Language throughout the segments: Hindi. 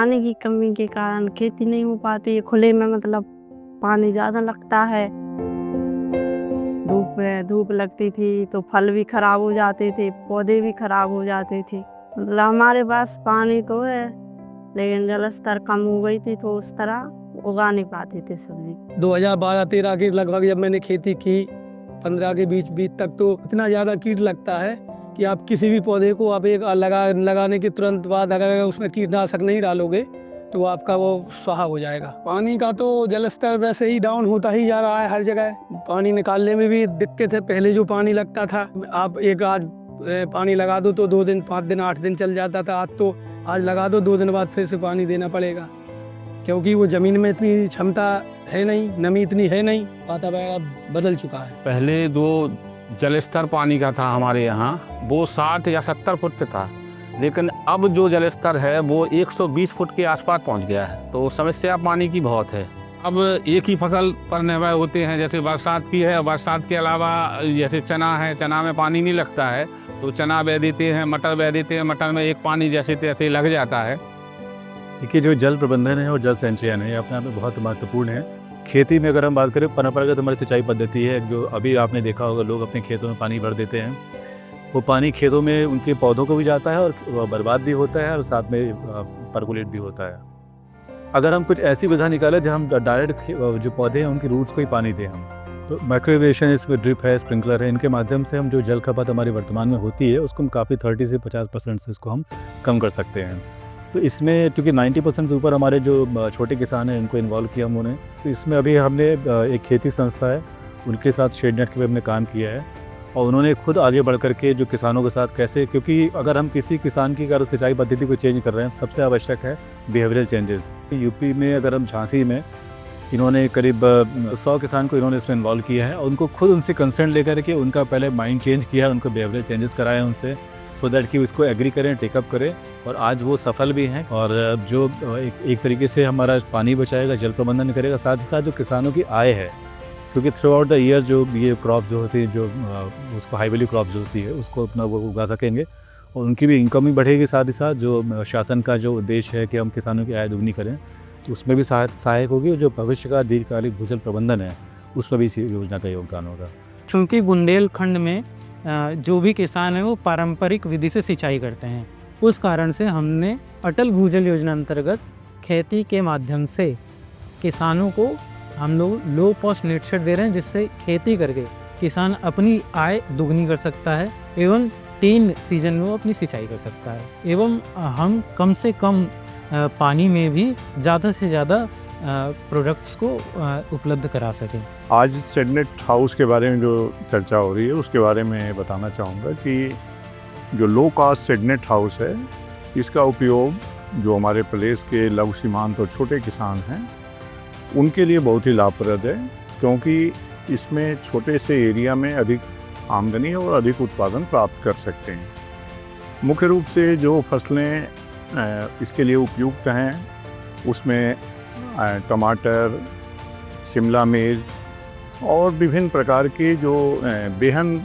पानी की कमी के कारण खेती नहीं हो पाती है। खुले में मतलब पानी ज़्यादा लगता है। धूप लगती थी तो फल भी खराब हो जाते थे, पौधे भी खराब हो जाते थे। मतलब हमारे पास पानी तो है लेकिन जल स्तर कम हो गई थी तो उस तरह उगा नहीं पाते थे सब्जी। 2012-13 के लगभग जब मैंने खेती की 15 के बीच तक तो इतना ज़्यादा कीट लगता है कि आप किसी भी पौधे को आप एक लगाने के तुरंत बाद अगर उसमें कीटनाशक नहीं डालोगे तो आपका वो स्वाहा हो जाएगा। पानी का तो जल स्तर वैसे ही डाउन होता ही जा रहा है हर जगह। पानी निकालने में भी दिक्कत है। पहले जो पानी लगता था आप एक आज पानी लगा दो तो 2 दिन 5 दिन 8 दिन चल जाता था। आज लगा दो 2 दिन बाद फिर से पानी देना पड़ेगा क्योंकि वो ज़मीन में इतनी क्षमता है नहीं, नमी इतनी है नहीं, वातावरण बदल चुका है। पहले जो जल स्तर पानी का था हमारे यहाँ वो 60 या 70 फुट पे था, लेकिन अब जो जल स्तर है वो 120 फुट के आसपास पहुँच गया है। तो समस्या पानी की बहुत है। अब एक ही फसल पर निर्भर होते हैं, जैसे बरसात की है, बरसात के अलावा जैसे चना है, चना में पानी नहीं लगता है तो चना बह देते हैं, मटर बह देते हैं, मटर में एक पानी जैसे तैसे लग जाता है। देखिए, जो जल प्रबंधन है और जल संचयन है ये अपने आप में बहुत महत्वपूर्ण है। खेती में अगर हम बात करें, परंपरागत हमारी सिंचाई पद्धति है जो अभी आपने देखा होगा, लोग अपने खेतों में पानी भर देते हैं। वो पानी खेतों में उनके पौधों को भी जाता है और बर्बाद भी होता है और साथ में परकुलेट भी होता है। अगर हम कुछ ऐसी विधा निकालें जहाँ हम डायरेक्ट जो पौधे हैं उनकी रूट्स को ही पानी दें हम, तो माइक्रो इरिगेशन, इसमें ड्रिप है, स्प्रिंकलर है, इनके माध्यम से हम जो जल खपत हमारी वर्तमान में होती है उसको हम काफ़ी 30 से 50% से इसको हम कम कर सकते हैं। तो इसमें चूँकि 90% से ऊपर हमारे जो छोटे किसान हैं उनको इन्वॉल्व किया हमने, तो इसमें अभी हमने एक खेती संस्था है उनके साथ शेडनेट के पे हमने काम किया है और उन्होंने खुद आगे बढ़ कर के जो किसानों के साथ कैसे, क्योंकि अगर हम किसी किसान की अगर सिंचाई पद्धति को चेंज कर रहे हैं सबसे आवश्यक है बिहेवियरल चेंजेस। यूपी में अगर हम झांसी में इन्होंने करीब 100 किसान को इन्होंने इसमें इन्वॉल्व किया है और उनको खुद उनसे कंसर्न लेकर के उनका पहले माइंड चेंज किया है, उनको बिहेवियरल चेंजेस कराए हैं उनसे, सो दैट कि उसको एग्री करें, टेकअप करें और आज वो सफल भी हैं। और जो एक तरीके से हमारा पानी बचाएगा, जल प्रबंधन करेगा, साथ ही साथ जो किसानों की आय है, क्योंकि थ्रू आउट द ईयर जो ये क्रॉप जो होती है, जो उसको हाई वैल्यू क्रॉप जो होती है उसको अपना वो उगा सकेंगे और उनकी भी इनकम भी बढ़ेगी। साथ ही साथ जो शासन का जो उद्देश्य है कि हम किसानों की आय दुगनी करें, उसमें भी सहायक होगी और जो भविष्य का दीर्घकालिक भूजल प्रबंधन है उसमें भी इस योजना का योगदान होगा। चूँकि बुंदेलखंड में जो भी किसान है वो पारंपरिक विधि से सिंचाई करते हैं, उस कारण से हमने अटल भूजल योजना अंतर्गत खेती के माध्यम से किसानों को हम लोग लो कॉस्ट नेट शेड दे रहे हैं, जिससे खेती करके किसान अपनी आय दुगनी कर सकता है एवं 3 सीजन में वो अपनी सिंचाई कर सकता है एवं हम कम से कम पानी में भी ज़्यादा से ज़्यादा प्रोडक्ट्स को उपलब्ध करा सकें। आज शेडनेट हाउस के बारे में जो चर्चा हो रही है उसके बारे में बताना चाहूँगा कि जो लो कास्ट शेडनेट हाउस है इसका उपयोग जो हमारे प्रदेश के लघु सीमांत और छोटे किसान हैं उनके लिए बहुत ही लाभप्रद है, क्योंकि इसमें छोटे से एरिया में अधिक आमदनी और अधिक उत्पादन प्राप्त कर सकते हैं। मुख्य रूप से जो फसलें इसके लिए उपयुक्त हैं उसमें टमाटर, शिमला मिर्च और विभिन्न प्रकार के जो बेहन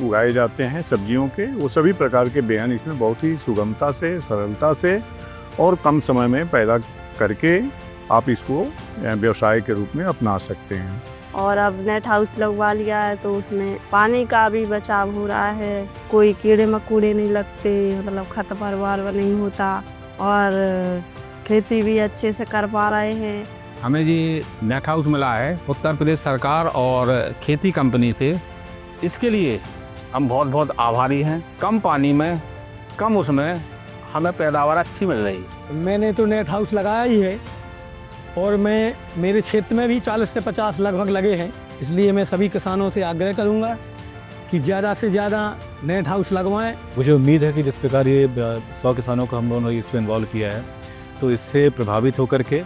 उगाए जाते हैं सब्जियों के, वो सभी प्रकार के बेहन इसमें बहुत ही सुगमता से, सरलता से और कम समय में पैदा करके आप इसको व्यवसाय के रूप में अपना सकते हैं। और अब नेट हाउस लगवा लिया है तो उसमें पानी का भी बचाव हो रहा है, कोई कीड़े मकोड़े नहीं लगते, मतलब खरपतवार नहीं होता और खेती भी अच्छे से कर पा रहे हैं। हमें ये नेट हाउस मिला है उत्तर प्रदेश सरकार और खेती कंपनी से, इसके लिए हम बहुत बहुत आभारी हैं। कम पानी में, कम उसमें हमें पैदावार अच्छी मिल रही है। मैंने तो नेट हाउस लगाया ही है और मेरे क्षेत्र में भी 40 से 50 लगभग लगे हैं, इसलिए मैं सभी किसानों से आग्रह करूंगा कि ज़्यादा से ज़्यादा नेट हाउस लगवाएं। मुझे उम्मीद है कि जिस प्रकार ये 100 किसानों को हम लोगों ने इसमें इन्वॉल्व किया है तो इससे प्रभावित होकर के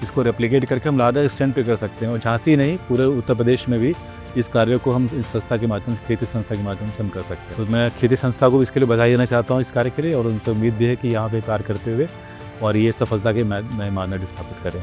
इसको रेप्लिकेट करके हम ज़्यादा एक्सटेंड पे कर सकते हैं और झांसी नहीं पूरे उत्तर प्रदेश में भी इस कार्य को हम इस संस्था के माध्यम से, खेती संस्था के माध्यम से हम कर सकते हैं। तो मैं खेती संस्था को इसके लिए बधाई देना चाहता हूँ इस कार्य के लिए और उनसे उम्मीद भी है कि यहाँ पे कार्य करते हुए और ये सफलता के मानदंड स्थापित करें।